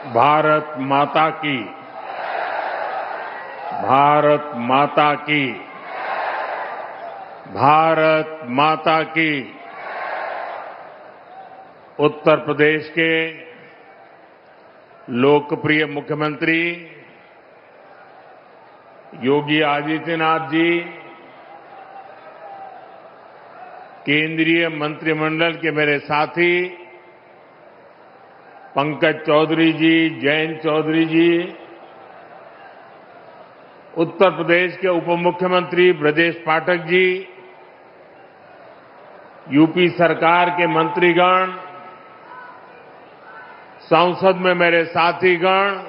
भारत माता की, भारत माता की, भारत माता की। उत्तर प्रदेश के लोकप्रिय मुख्यमंत्री योगी आदित्यनाथ जी, केंद्रीय मंत्रिमंडल के मेरे साथी पंकज चौधरी जी, जयंत चौधरी जी, उत्तर प्रदेश के उप मुख्यमंत्री ब्रजेश पाठक जी, यूपी सरकार के मंत्रीगण, संसद में मेरे साथीगण,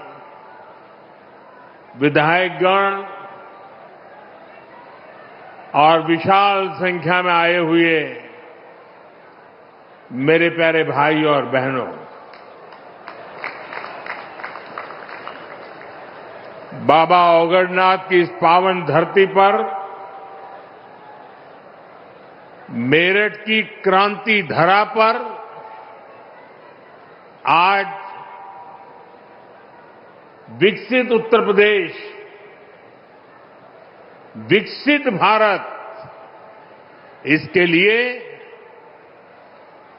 विधायकगण और विशाल संख्या में आए हुए मेरे प्यारे भाई और बहनों, बाबा औगड़नाथ की इस पावन धरती पर मेरठ की क्रांति धरा पर आज विकसित उत्तर प्रदेश, विकसित भारत, इसके लिए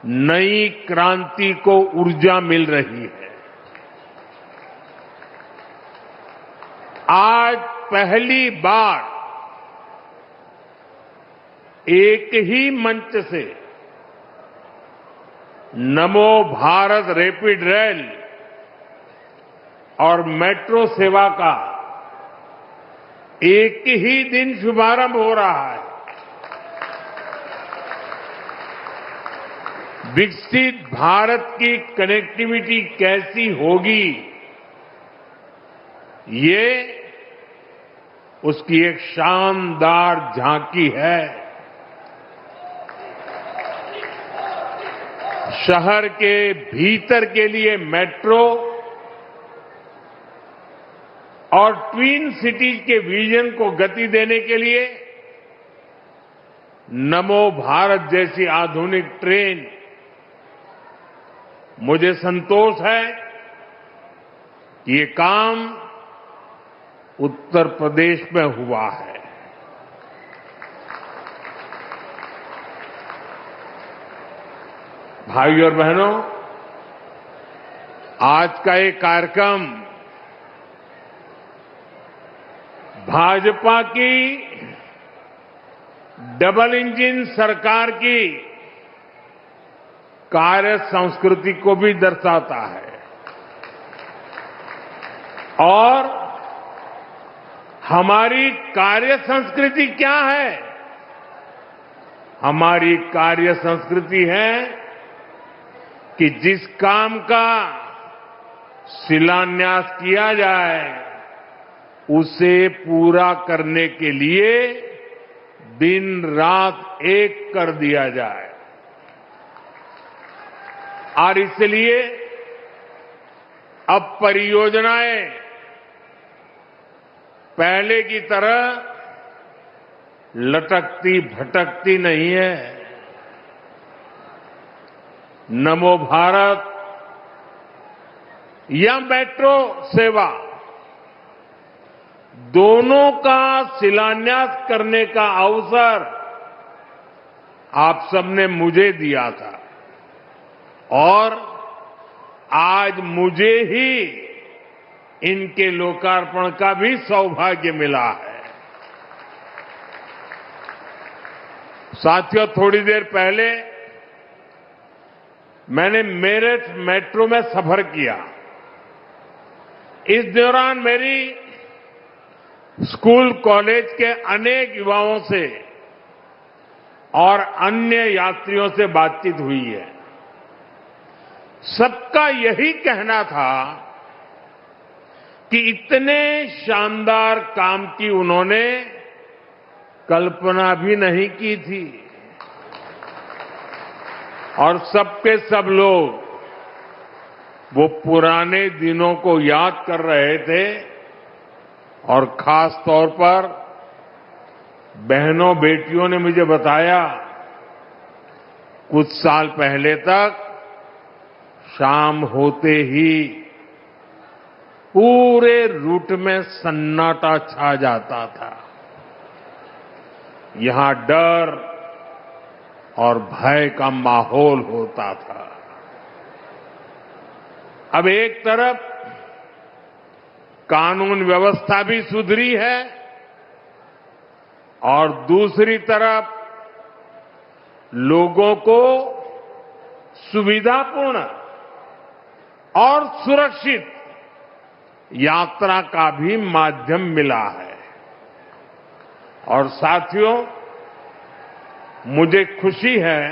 नई क्रांति को ऊर्जा मिल रही है। आज पहली बार एक ही मंच से नमो भारत रैपिड रेल और मेट्रो सेवा का एक ही दिन शुभारंभ हो रहा है। विकसित भारत की कनेक्टिविटी कैसी होगी, ये उसकी एक शानदार झांकी है। शहर के भीतर के लिए मेट्रो और ट्विन सिटीज के विजन को गति देने के लिए नमो भारत जैसी आधुनिक ट्रेन, मुझे संतोष है कि ये काम उत्तर प्रदेश में हुआ है। भाइयों और बहनों, आज का ये कार्यक्रम भाजपा की डबल इंजन सरकार की कार्य संस्कृति को भी दर्शाता है और हमारी कार्य संस्कृति क्या है? हमारी कार्य संस्कृति है कि जिस काम का शिलान्यास किया जाए उसे पूरा करने के लिए दिन रात एक कर दिया जाए। और इसलिए अब परियोजनाएं पहले की तरह लटकती भटकती नहीं है। नमो भारत या मेट्रो सेवा, दोनों का शिलान्यास करने का अवसर आप सबने मुझे दिया था और आज मुझे ही इनके लोकार्पण का भी सौभाग्य मिला है। साथियों, थोड़ी देर पहले मैंने मेरठ मेट्रो में सफर किया। इस दौरान मेरी स्कूल कॉलेज के अनेक युवाओं से और अन्य यात्रियों से बातचीत हुई है। सबका यही कहना था कि इतने शानदार काम की उन्होंने कल्पना भी नहीं की थी और सबके सब लोग वो पुराने दिनों को याद कर रहे थे और खास तौर पर बहनों बेटियों ने मुझे बताया, कुछ साल पहले तक शाम होते ही पूरे रूट में सन्नाटा छा जाता था। यहां डर और भय का माहौल होता था। अब एक तरफ कानून व्यवस्था भी सुधरी है और दूसरी तरफ लोगों को सुविधापूर्ण और सुरक्षित यात्रा का भी माध्यम मिला है। और साथियों, मुझे खुशी है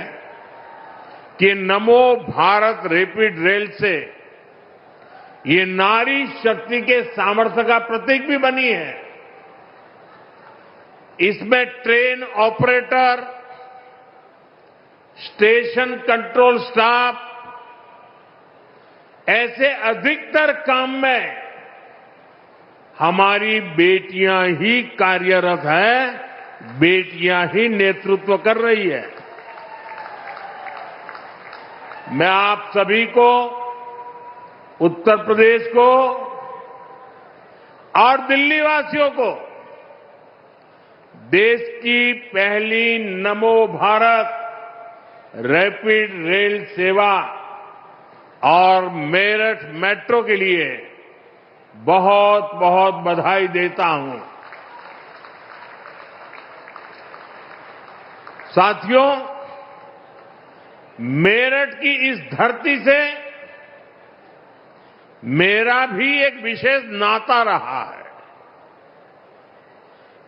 कि नमो भारत रैपिड रेल से ये नारी शक्ति के सामर्थ्य का प्रतीक भी बनी है। इसमें train operator, station control staff, ऐसे अधिकतर काम में हमारी बेटियां ही कार्यरत हैं, बेटियां ही नेतृत्व कर रही है। मैं आप सभी को, उत्तर प्रदेश को और दिल्ली वासियों को देश की पहली नमो भारत रैपिड रेल सेवा और मेरठ मेट्रो के लिए बहुत बहुत बधाई देता हूं। साथियों, मेरठ की इस धरती से मेरा भी एक विशेष नाता रहा है।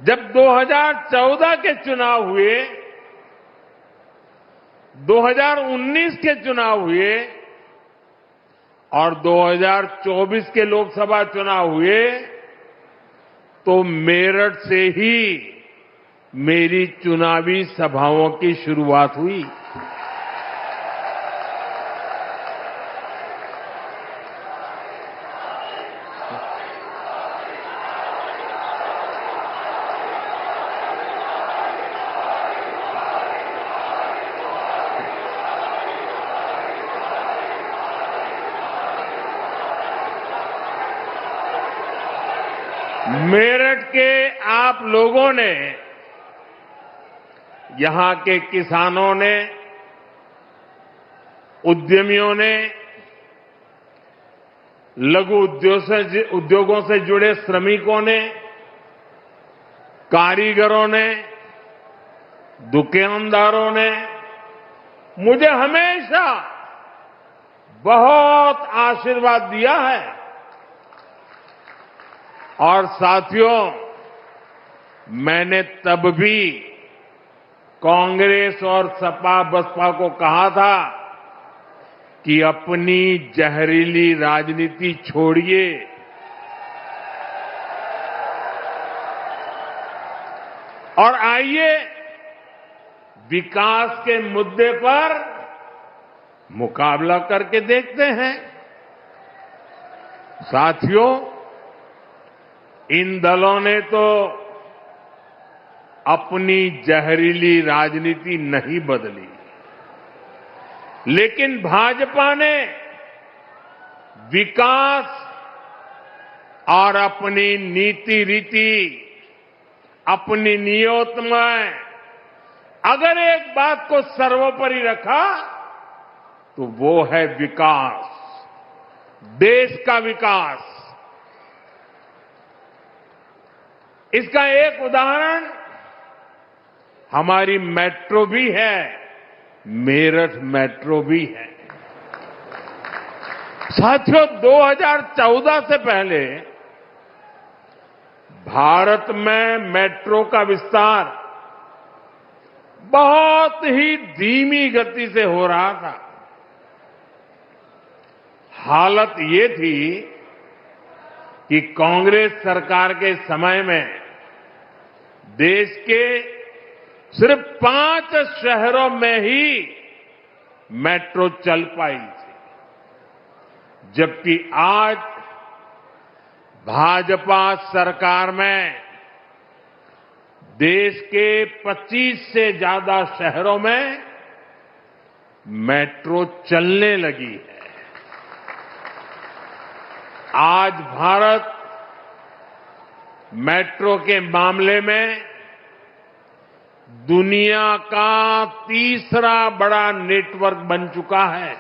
जब 2014 के चुनाव हुए, 2019 के चुनाव हुए और 2024 के लोकसभा चुनाव हुए, तो मेरठ से ही मेरी चुनावी सभाओं की शुरुआत हुई। मेरठ के आप लोगों ने, यहां के किसानों ने, उद्यमियों ने, लघु उद्योगों से जुड़े श्रमिकों ने, कारीगरों ने, दुकानदारों ने मुझे हमेशा बहुत आशीर्वाद दिया है। और साथियों, मैंने तब भी कांग्रेस और सपा बसपा को कहा था कि अपनी जहरीली राजनीति छोड़िए और आइए विकास के मुद्दे पर मुकाबला करके देखते हैं। साथियों, इन दलों ने तो अपनी जहरीली राजनीति नहीं बदली, लेकिन भाजपा ने विकास और अपनी नीति रीति, अपनी नियत में अगर एक बात को सर्वोपरि रखा तो वो है विकास, देश का विकास। इसका एक उदाहरण हमारी मेट्रो भी है, मेरठ मेट्रो भी है। साथियों, 2014 से पहले भारत में मेट्रो का विस्तार बहुत ही धीमी गति से हो रहा था। हालत ये थी कि कांग्रेस सरकार के समय में देश के सिर्फ 5 शहरों में ही मेट्रो चल पाई थी, जबकि आज भाजपा सरकार में देश के 25 से ज्यादा शहरों में मेट्रो चलने लगी है। आज भारत मेट्रो के मामले में दुनिया का तीसरा बड़ा नेटवर्क बन चुका है।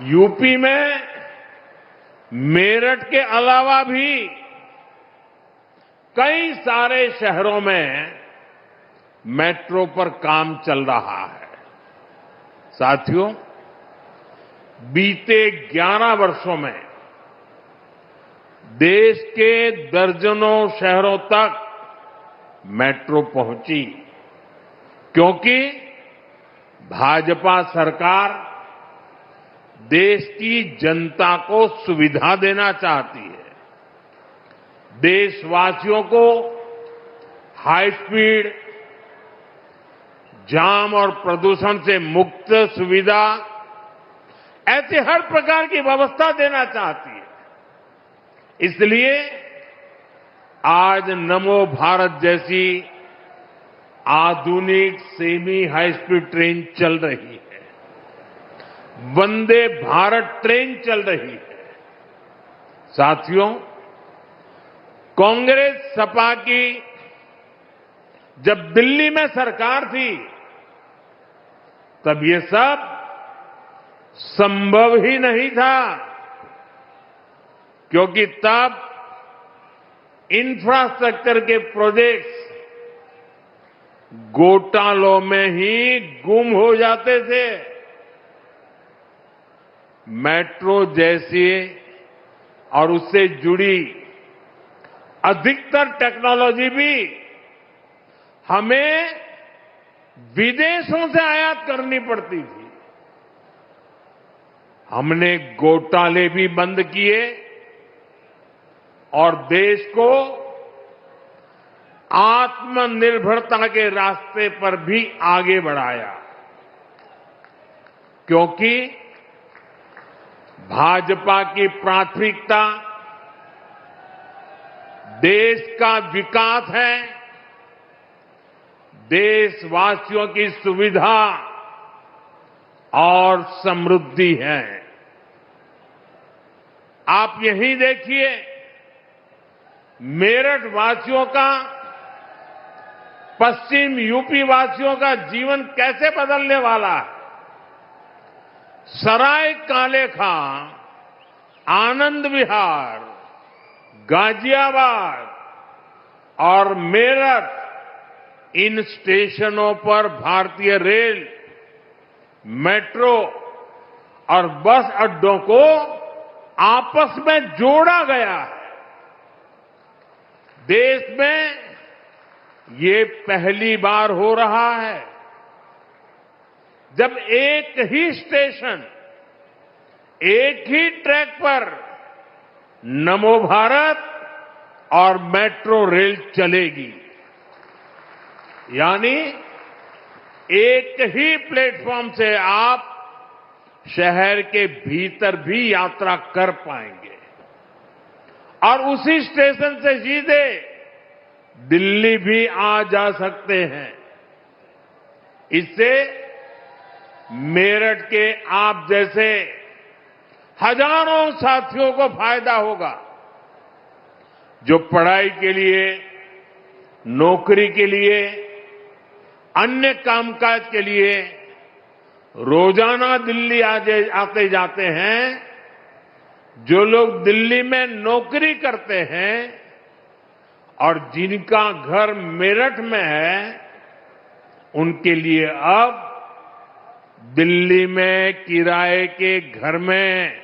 यूपी में मेरठ के अलावा भी कई सारे शहरों में मेट्रो पर काम चल रहा है। साथियों, बीते 11 वर्षों में देश के दर्जनों शहरों तक मेट्रो पहुंची, क्योंकि भाजपा सरकार देश की जनता को सुविधा देना चाहती है। देशवासियों को हाई स्पीड, जाम और प्रदूषण से मुक्त सुविधा, ऐसे हर प्रकार की व्यवस्था देना चाहती है। इसलिए आज नमो भारत जैसी आधुनिक सेमी हाई स्पीड ट्रेन चल रही है, वंदे भारत ट्रेन चल रही है। साथियों, कांग्रेस सपा की जब दिल्ली में सरकार थी, तब ये सब संभव ही नहीं था, क्योंकि तब इंफ्रास्ट्रक्चर के प्रोजेक्ट्स घोटालों में ही गुम हो जाते थे। मेट्रो जैसी और उससे जुड़ी अधिकतर टेक्नोलॉजी भी हमें विदेशों से आयात करनी पड़ती थी। हमने घोटाले भी बंद किए और देश को आत्मनिर्भरता के रास्ते पर भी आगे बढ़ाया, क्योंकि भाजपा की प्राथमिकता देश का विकास है, देशवासियों की सुविधा और समृद्धि है। आप यही देखिए, मेरठ वासियों का, पश्चिम यूपी वासियों का जीवन कैसे बदलने वाला है। सराय काले खां, आनंद विहार, गाजियाबाद और मेरठ, इन स्टेशनों पर भारतीय रेल, मेट्रो और बस अड्डों को आपस में जोड़ा गया है। देश में ये पहली बार हो रहा है जब एक ही स्टेशन, एक ही ट्रैक पर नमो भारत और मेट्रो रेल चलेगी। यानी एक ही प्लेटफॉर्म से आप शहर के भीतर भी यात्रा कर पाएंगे और उसी स्टेशन से सीधे दिल्ली भी आ जा सकते हैं। इससे मेरठ के आप जैसे हजारों साथियों को फायदा होगा, जो पढ़ाई के लिए, नौकरी के लिए, अन्य कामकाज के लिए रोजाना दिल्ली आते जाते हैं। जो लोग दिल्ली में नौकरी करते हैं और जिनका घर मेरठ में है, उनके लिए अब दिल्ली में किराए के घर में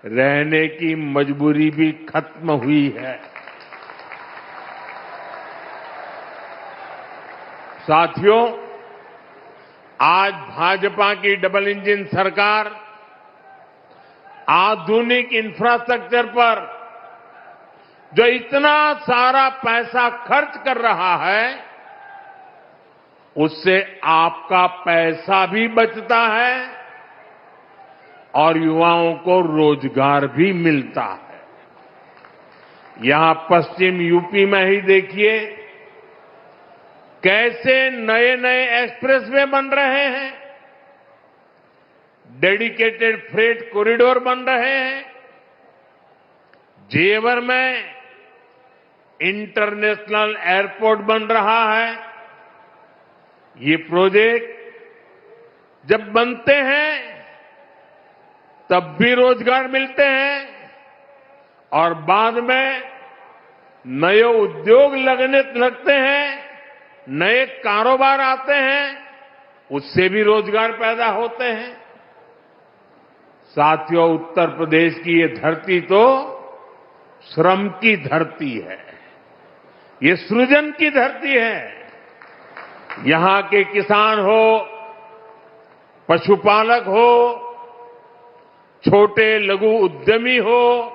रहने की मजबूरी भी खत्म हुई है। साथियों, आज भाजपा की डबल इंजन सरकार आधुनिक इंफ्रास्ट्रक्चर पर जो इतना सारा पैसा खर्च कर रहा है, उससे आपका पैसा भी बचता है और युवाओं को रोजगार भी मिलता है। यहां पश्चिम यूपी में ही देखिए कैसे नए नए एक्सप्रेसवे बन रहे हैं। डेडिकेटेड फ्रेट कॉरिडोर बन रहे हैं। जेवर में इंटरनेशनल एयरपोर्ट बन रहा है। ये प्रोजेक्ट जब बनते हैं तब भी रोजगार मिलते हैं और बाद में नए उद्योग लगते हैं, नए कारोबार आते हैं, उससे भी रोजगार पैदा होते हैं। साथियों, उत्तर प्रदेश की ये धरती तो श्रम की धरती है, ये सृजन की धरती है। यहां के किसान हो, पशुपालक हो, छोटे लघु उद्यमी हो,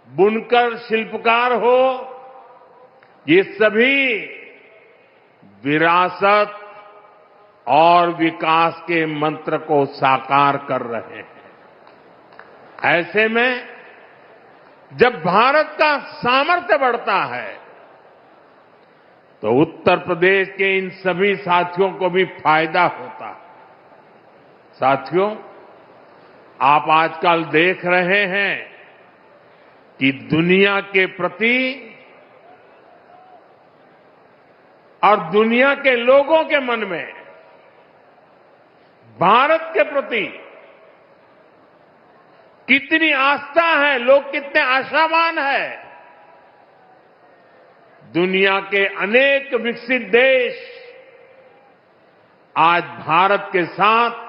बुनकर शिल्पकार हो, ये सभी विरासत और विकास के मंत्र को साकार कर रहे हैं। ऐसे में जब भारत का सामर्थ्य बढ़ता है तो उत्तर प्रदेश के इन सभी साथियों को भी फायदा होता है। साथियों, आप आजकल देख रहे हैं कि दुनिया के प्रति और दुनिया के लोगों के मन में भारत के प्रति कितनी आस्था है, लोग कितने आशावान हैं। दुनिया के अनेक विकसित देश आज भारत के साथ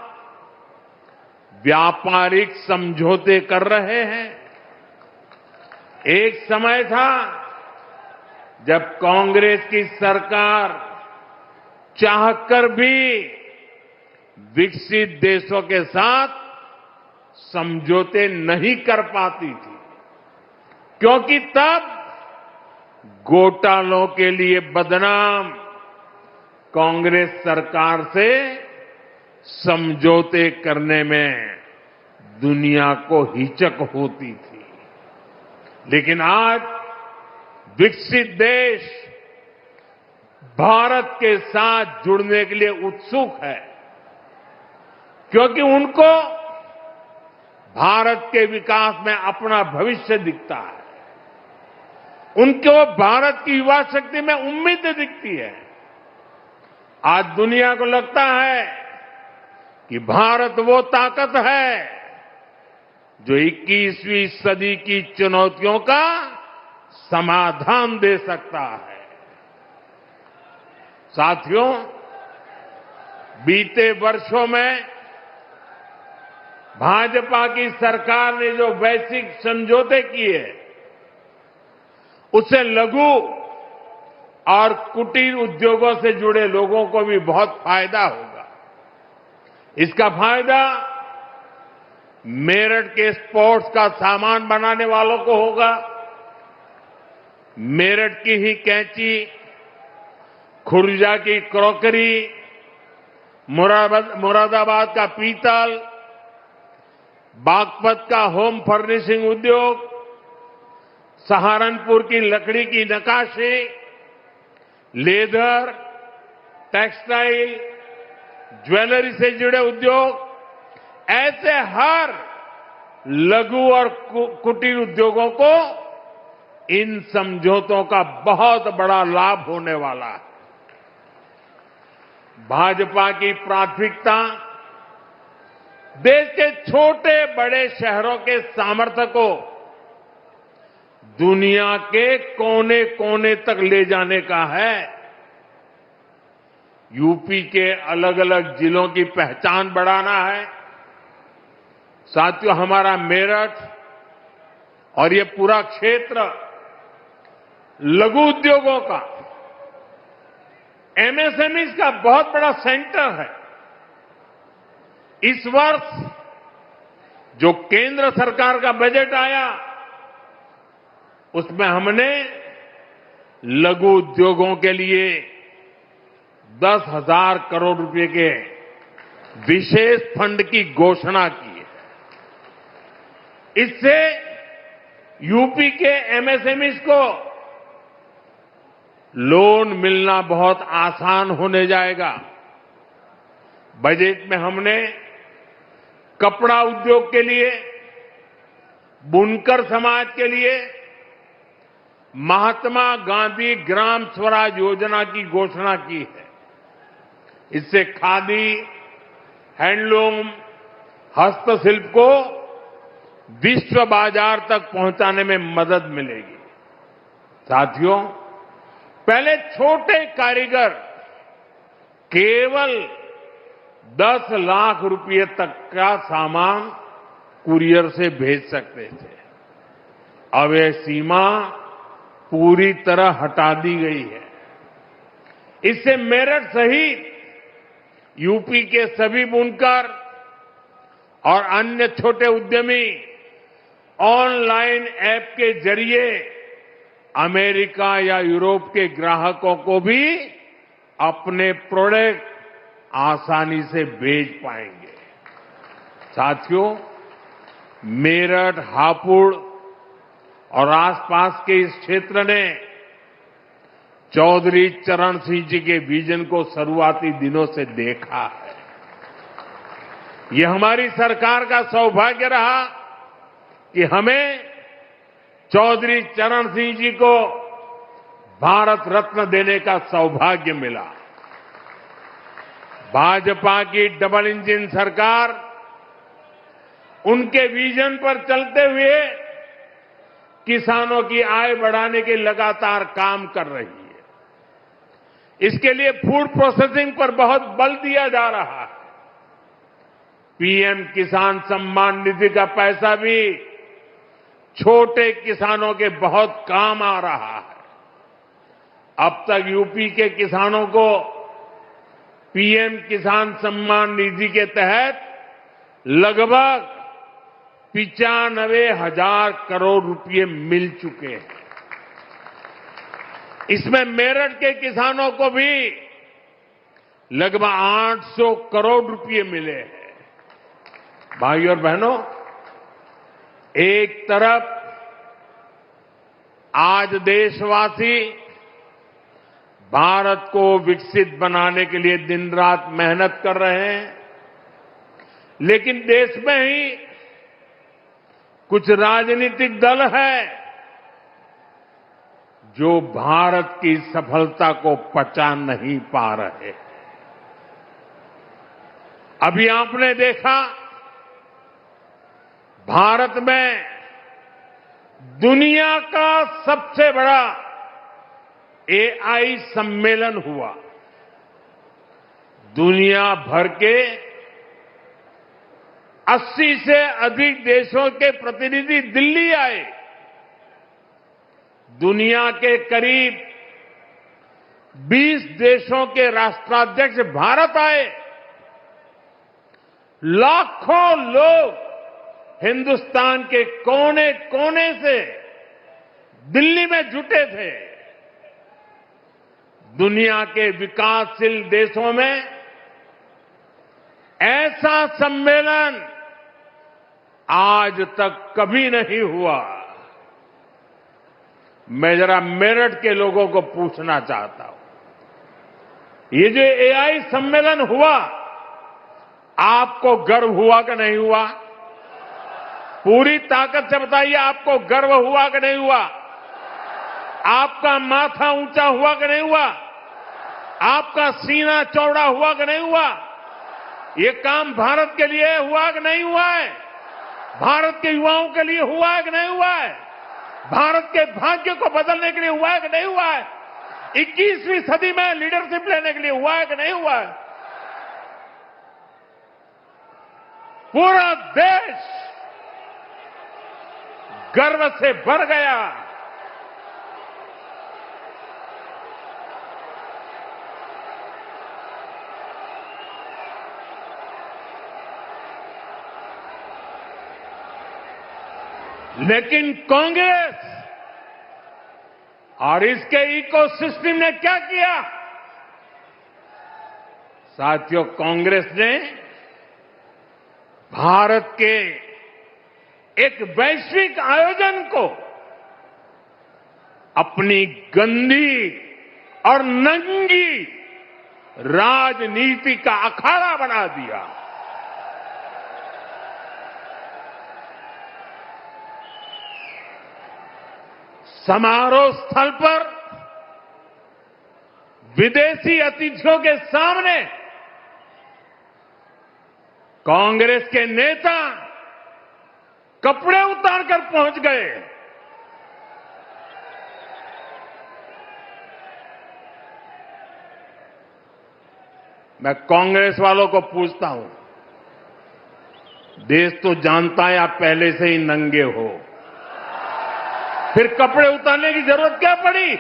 व्यापारिक समझौते कर रहे हैं। एक समय था जब कांग्रेस की सरकार चाहकर भी विकसित देशों के साथ समझौते नहीं कर पाती थी, क्योंकि तब घोटालों के लिए बदनाम कांग्रेस सरकार से समझौते करने में दुनिया को हिचक होती थी। लेकिन आज विकसित देश भारत के साथ जुड़ने के लिए उत्सुक है, क्योंकि उनको भारत के विकास में अपना भविष्य दिखता है। उनको भारत की युवा शक्ति में उम्मीद दिखती है। आज दुनिया को लगता है कि भारत वो ताकत है जो 21वीं सदी की चुनौतियों का समाधान दे सकता है। साथियों, बीते वर्षों में भाजपा की सरकार ने जो वैश्विक समझौते किए, उससे लघु और कुटीर उद्योगों से जुड़े लोगों को भी बहुत फायदा होगा। इसका फायदा मेरठ के स्पोर्ट्स का सामान बनाने वालों को होगा। मेरठ की ही कैंची, खुर्जा की क्रॉकरी, मुरादाबाद का पीतल, बागपत का होम फर्निशिंग उद्योग, सहारनपुर की लकड़ी की नक्काशी, लेदर, टेक्सटाइल, ज्वेलरी से जुड़े उद्योग, ऐसे हर लघु और कुटीर उद्योगों को इन समझौतों का बहुत बड़ा लाभ होने वाला है। भाजपा की प्राथमिकता देश के छोटे बड़े शहरों के सामर्थ्य को दुनिया के कोने कोने तक ले जाने का है। यूपी के अलग अलग जिलों की पहचान बढ़ाना है। साथियों, हमारा मेरठ और ये पूरा क्षेत्र लघु उद्योगों का, एमएसएमई का बहुत बड़ा सेंटर है। इस वर्ष जो केंद्र सरकार का बजट आया, उसमें हमने लघु उद्योगों के लिए 10,000 करोड़ रुपए के विशेष फंड की घोषणा की है। इससे यूपी के एमएसएमई को लोन मिलना बहुत आसान होने जाएगा। बजट में हमने कपड़ा उद्योग के लिए, बुनकर समाज के लिए महात्मा गांधी ग्राम स्वराज योजना की घोषणा की है। इससे खादी, हैंडलूम, हस्तशिल्प को विश्व बाजार तक पहुंचाने में मदद मिलेगी। साथियों, पहले छोटे कारीगर केवल 10 लाख रुपए तक का सामान कुरियर से भेज सकते थे। अब यह सीमा पूरी तरह हटा दी गई है। इससे मेरठ सहित यूपी के सभी बुनकर और अन्य छोटे उद्यमी ऑनलाइन ऐप के जरिए अमेरिका या यूरोप के ग्राहकों को भी अपने प्रोडक्ट आसानी से बेच पाएंगे। साथियों, मेरठ, हापुड़ और आसपास के इस क्षेत्र ने चौधरी चरण सिंह जी के विजन को शुरुआती दिनों से देखा है। यह हमारी सरकार का सौभाग्य रहा कि हमें चौधरी चरण सिंह जी को भारत रत्न देने का सौभाग्य मिला। भाजपा की डबल इंजन सरकार उनके विजन पर चलते हुए किसानों की आय बढ़ाने के लगातार काम कर रही है। इसके लिए फूड प्रोसेसिंग पर बहुत बल दिया जा रहा है। पीएम किसान सम्मान निधि का पैसा भी छोटे किसानों के बहुत काम आ रहा है। अब तक यूपी के किसानों को पीएम किसान सम्मान निधि के तहत लगभग 95,000 करोड़ रुपए मिल चुके हैं। इसमें मेरठ के किसानों को भी लगभग 800 करोड़ रुपए मिले हैं। भाइयों और बहनों, एक तरफ आज देशवासी भारत को विकसित बनाने के लिए दिन रात मेहनत कर रहे हैं, लेकिन देश में ही कुछ राजनीतिक दल हैं जो भारत की सफलता को पचा नहीं पा रहे। अभी आपने देखा, भारत में दुनिया का सबसे बड़ा एआई सम्मेलन हुआ। दुनिया भर के 80 से अधिक देशों के प्रतिनिधि दिल्ली आए। दुनिया के करीब 20 देशों के राष्ट्राध्यक्ष भारत आए। लाखों लोग हिंदुस्तान के कोने कोने से दिल्ली में जुटे थे। दुनिया के विकासशील देशों में ऐसा सम्मेलन आज तक कभी नहीं हुआ। मैं जरा मेरठ के लोगों को पूछना चाहता हूं, ये जो एआई सम्मेलन हुआ, आपको गर्व हुआ कि नहीं हुआ? पूरी ताकत से बताइए, आपको गर्व हुआ कि नहीं हुआ? आपका माथा ऊंचा हुआ कि नहीं हुआ? आपका सीना चौड़ा हुआ कि नहीं हुआ? ये काम भारत के लिए हुआ कि नहीं हुआ है? भारत के युवाओं के लिए हुआ है कि नहीं हुआ है? भारत के भाग्य को बदलने के लिए हुआ है कि नहीं हुआ है? 21वीं सदी में लीडरशिप लेने के लिए हुआ है कि नहीं हुआ है? पूरा देश गर्व से भर गया। लेकिन कांग्रेस और इसके इकोसिस्टम ने क्या किया? साथियों, कांग्रेस ने भारत के एक वैश्विक आयोजन को अपनी गंदी और नंगी राजनीति का अखाड़ा बना दिया। समारोह स्थल पर विदेशी अतिथियों के सामने कांग्रेस के नेता कपड़े उतारकर पहुंच गए। मैं कांग्रेस वालों को पूछता हूं, देश तो जानता है आप पहले से ही नंगे हो, फिर कपड़े उतारने की जरूरत क्या पड़ी?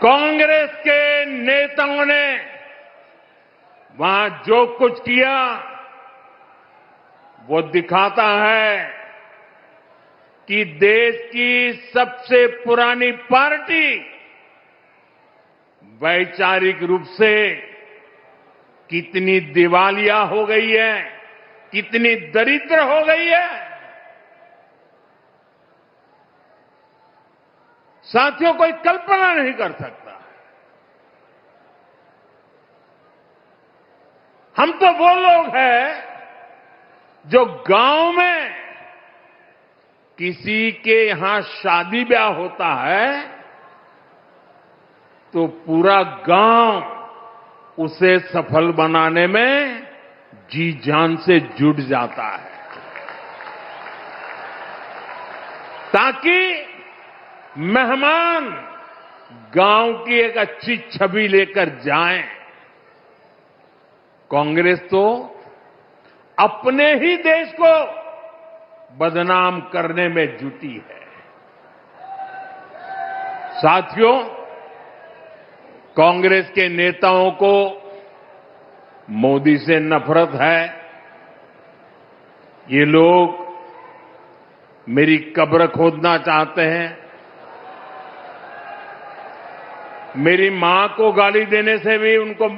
कांग्रेस के नेताओं ने वहां जो कुछ किया वो दिखाता है कि देश की सबसे पुरानी पार्टी वैचारिक रूप से कितनी दिवालिया हो गई है, कितनी दरिद्र हो गई है। साथियों, कोई कल्पना नहीं कर सकता। हम तो वो लोग हैं जो गांव में किसी के यहां शादी ब्याह होता है तो पूरा गांव उसे सफल बनाने में जी जान से जुट जाता है, ताकि मेहमान गांव की एक अच्छी छवि लेकर जाएं। कांग्रेस तो अपने ही देश को बदनाम करने में जुटी है। साथियों, कांग्रेस के नेताओं को मोदी से नफरत है। ये लोग मेरी कब्र खोदना चाहते हैं, मेरी मां को गाली देने से भी उनको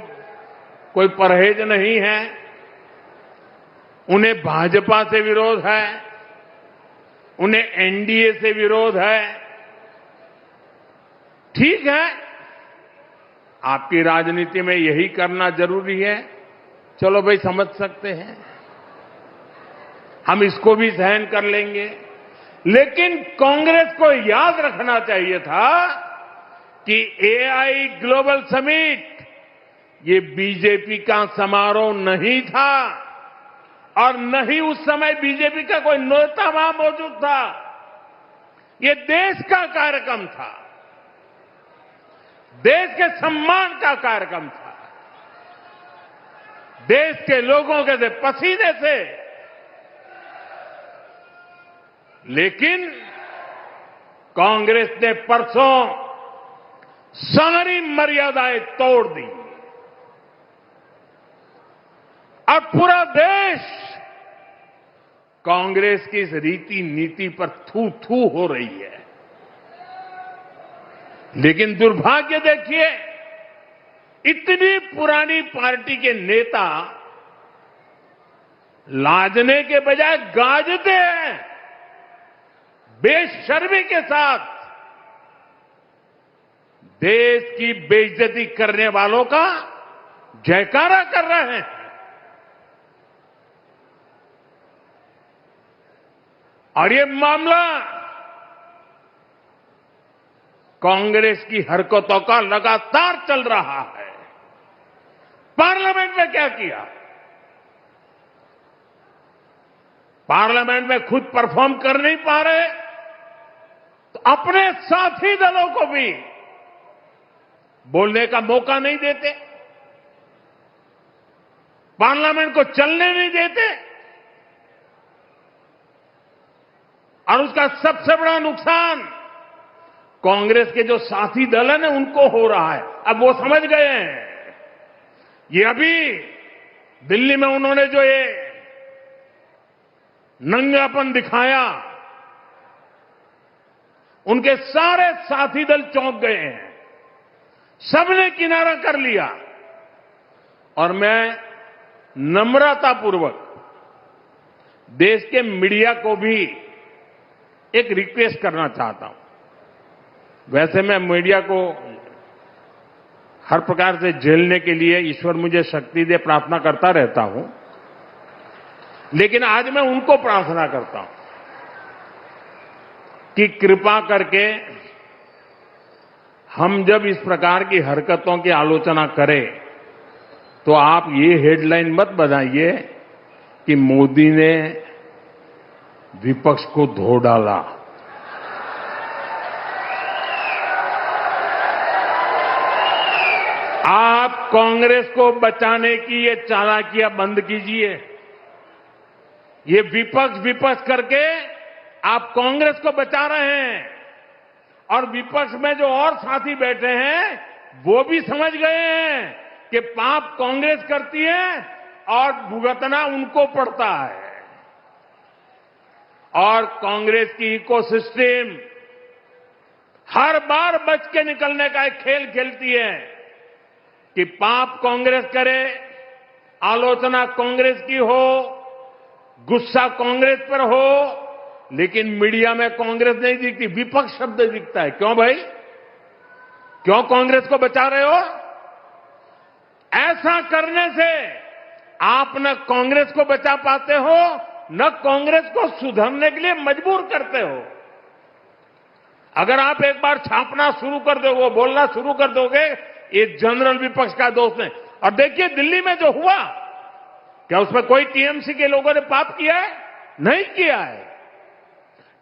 कोई परहेज नहीं है। उन्हें भाजपा से विरोध है, उन्हें एनडीए से विरोध है। ठीक है, आपकी राजनीति में यही करना जरूरी है, चलो भाई समझ सकते हैं, हम इसको भी सहन कर लेंगे। लेकिन कांग्रेस को याद रखना चाहिए था कि एआई ग्लोबल समिट ये बीजेपी का समारोह नहीं था और न ही उस समय बीजेपी का कोई नेता वहां मौजूद था। ये देश का कार्यक्रम था, देश के सम्मान का कार्यक्रम था, देश के लोगों के पसीने से। लेकिन कांग्रेस ने परसों सारी मर्यादाएं तोड़ दी और पूरा देश कांग्रेस की इस रीति नीति पर थू थू हो रही है। लेकिन दुर्भाग्य देखिए, इतनी पुरानी पार्टी के नेता लाजने के बजाय गाजते हैं, बेशर्मी के साथ देश की बेइज्जती करने वालों का जयकारा कर रहे हैं। और ये मामला कांग्रेस की हरकतों का लगातार चल रहा है। पार्लियामेंट में क्या किया? पार्लियामेंट में खुद परफॉर्म कर नहीं पा रहे तो अपने साथी दलों को भी बोलने का मौका नहीं देते, पार्लियामेंट को चलने नहीं देते। और उसका सबसे बड़ा नुकसान कांग्रेस के जो साथी दल है ना, उनको हो रहा है। अब वो समझ गए हैं। ये अभी दिल्ली में उन्होंने जो ये नंगापन दिखाया, उनके सारे साथी दल चौंक गए हैं, सबने किनारा कर लिया। और मैं नम्रतापूर्वक देश के मीडिया को भी एक रिक्वेस्ट करना चाहता हूं। वैसे मैं मीडिया को हर प्रकार से झेलने के लिए ईश्वर मुझे शक्ति दे प्रार्थना करता रहता हूं, लेकिन आज मैं उनको प्रार्थना करता हूं कि कृपा करके हम जब इस प्रकार की हरकतों की आलोचना करें तो आप ये हेडलाइन मत बनाइए कि मोदी ने विपक्ष को धो डाला। आप कांग्रेस को बचाने की ये चालाकियां बंद कीजिए। ये विपक्ष विपक्ष करके आप कांग्रेस को बचा रहे हैं और विपक्ष में जो और साथी बैठे हैं वो भी समझ गए हैं कि पाप कांग्रेस करती है और भुगतना उनको पड़ता है। और कांग्रेस की इकोसिस्टम हर बार बच के निकलने का एक खेल खेलती है कि पाप कांग्रेस करे, आलोचना कांग्रेस की हो, गुस्सा कांग्रेस पर हो, लेकिन मीडिया में कांग्रेस नहीं दिखती, विपक्ष शब्द दिखता है। क्यों भाई? क्यों कांग्रेस को बचा रहे हो? ऐसा करने से आप न कांग्रेस को बचा पाते हो, न कांग्रेस को सुधरने के लिए मजबूर करते हो। अगर आप एक बार छापना शुरू कर दोगे, बोलना शुरू कर दोगे, ये जनरल विपक्ष का दोष है। और देखिए दिल्ली में जो हुआ, क्या उसमें कोई टीएमसी के लोगों ने पाप किया है? नहीं किया है।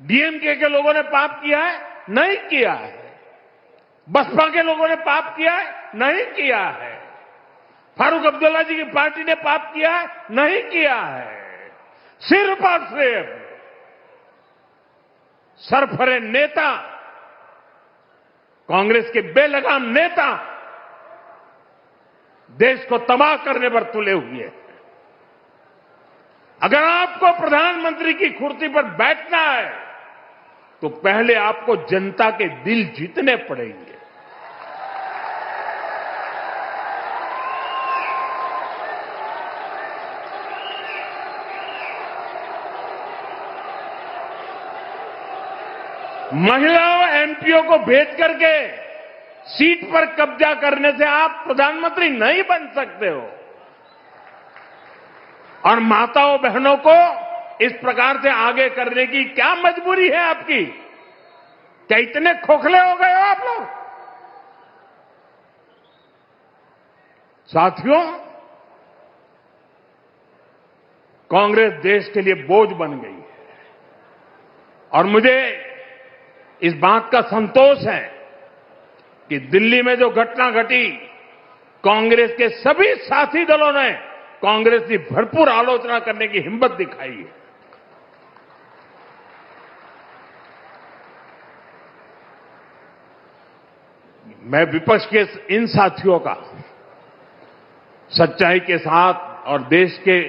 डीएमके के लोगों ने पाप किया है? नहीं किया है। बसपा के लोगों ने पाप किया है? नहीं किया है। फारूक अब्दुल्ला जी की पार्टी ने पाप किया है? नहीं किया है। सिर्फ और सिर्फ सरफरे नेता, कांग्रेस के बेलगाम नेता देश को तबाह करने पर तुले हुए हैं। अगर आपको प्रधानमंत्री की कुर्सी पर बैठना है तो पहले आपको जनता के दिल जीतने पड़ेंगे। महिलाओं एमपीओ को भेज करके सीट पर कब्जा करने से आप प्रधानमंत्री नहीं बन सकते हो। और माताओं बहनों को इस प्रकार से आगे करने की क्या मजबूरी है आपकी? क्या इतने खोखले हो गए हो आप लोग? साथियों, कांग्रेस देश के लिए बोझ बन गई है और मुझे इस बात का संतोष है कि दिल्ली में जो घटना घटी, कांग्रेस के सभी साथी दलों ने कांग्रेस की भरपूर आलोचना करने की हिम्मत दिखाई है। मैं विपक्ष के इन साथियों का सच्चाई के साथ और देश के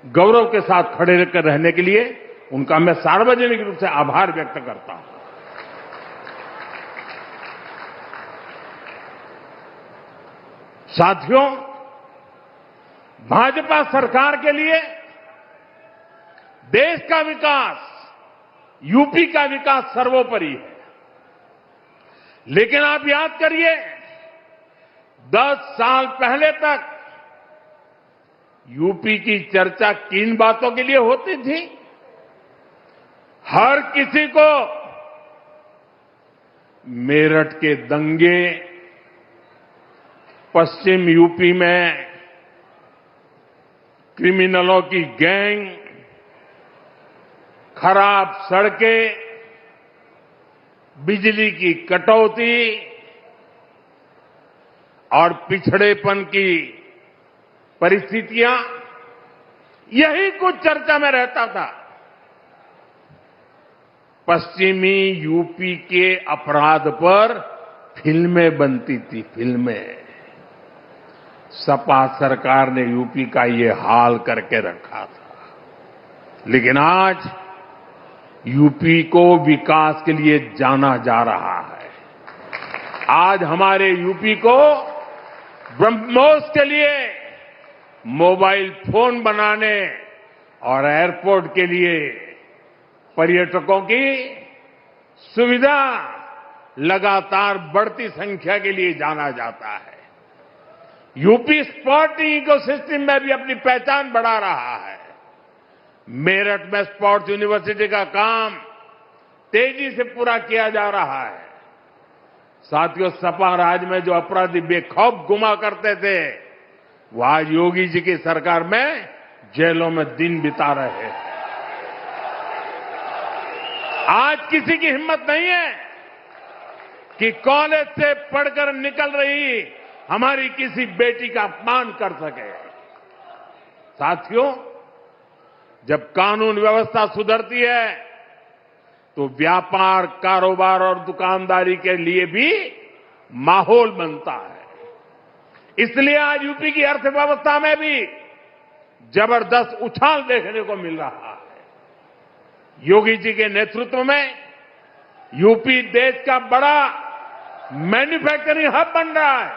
गौरव के साथ खड़े रहकर रहने के लिए उनका मैं सार्वजनिक रूप से आभार व्यक्त करता हूं। साथियों, भाजपा सरकार के लिए देश का विकास, यूपी का विकास सर्वोपरि है। लेकिन आप याद करिए, 10 साल पहले तक यूपी की चर्चा किन बातों के लिए होती थी? हर किसी को मेरठ के दंगे, पश्चिम यूपी में क्रिमिनलों की गैंग, खराब सड़कें, बिजली की कटौती और पिछड़ेपन की परिस्थितियां, यही कुछ चर्चा में रहता था। पश्चिमी यूपी के अपराध पर फिल्में बनती थी, फिल्में। सपा सरकार ने यूपी का ये हाल करके रखा था। लेकिन आज यूपी को विकास के लिए जाना जा रहा है। आज हमारे यूपी को ब्रह्मोस के लिए मोबाइल फोन बनाने और एयरपोर्ट के लिए पर्यटकों की सुविधा लगातार बढ़ती संख्या के लिए जाना जाता है। यूपी स्पोर्टिंग इकोसिस्टम में भी अपनी पहचान बढ़ा रहा है। मेरठ में स्पोर्ट्स यूनिवर्सिटी का काम तेजी से पूरा किया जा रहा है। साथियों, सपा राज में जो अपराधी बेखौफ घुमा करते थे, वो आज योगी जी की सरकार में जेलों में दिन बिता रहे हैं। आज किसी की हिम्मत नहीं है कि कॉलेज से पढ़कर निकल रही हमारी किसी बेटी का अपमान कर सके। साथियों, जब कानून व्यवस्था सुधरती है तो व्यापार, कारोबार और दुकानदारी के लिए भी माहौल बनता है। इसलिए आज यूपी की अर्थव्यवस्था में भी जबरदस्त उछाल देखने को मिल रहा है। योगी जी के नेतृत्व में यूपी देश का बड़ा मैन्युफैक्चरिंग हब बन रहा है।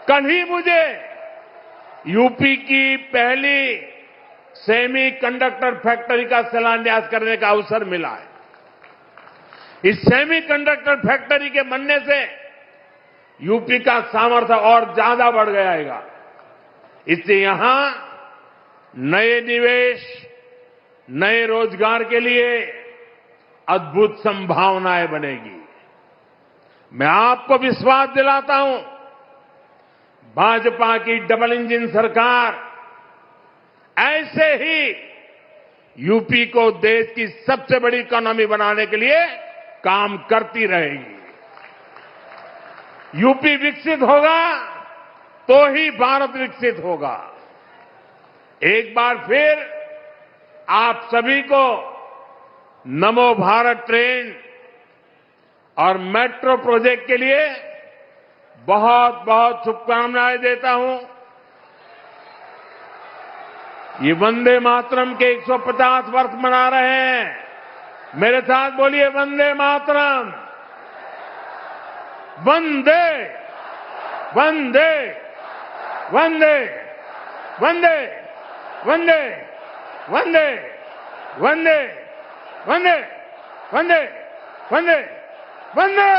कल ही मुझे यूपी की पहली सेमी कंडक्टर फैक्ट्री का शिलान्यास करने का अवसर मिला है। इस सेमी कंडक्टर फैक्ट्री के बनने से यूपी का सामर्थ्य और ज्यादा बढ़ जाएगा। इससे यहां नए निवेश, नए रोजगार के लिए अद्भुत संभावनाएं बनेगी। मैं आपको विश्वास दिलाता हूं, भाजपा की डबल इंजन सरकार ऐसे ही यूपी को देश की सबसे बड़ी इकोनॉमी बनाने के लिए काम करती रहेगी। यूपी विकसित होगा तो ही भारत विकसित होगा। एक बार फिर आप सभी को नमो भारत ट्रेन और मेट्रो प्रोजेक्ट के लिए बहुत बहुत शुभकामनाएं देता हूं। ये वंदे मातरम के 150 वर्ष मना रहे हैं। मेरे साथ बोलिए, वंदे मातरम, वंदे वंदे वंदे वंदे वंदे वंदे वंदे वंदे वंदे वंदे वंदे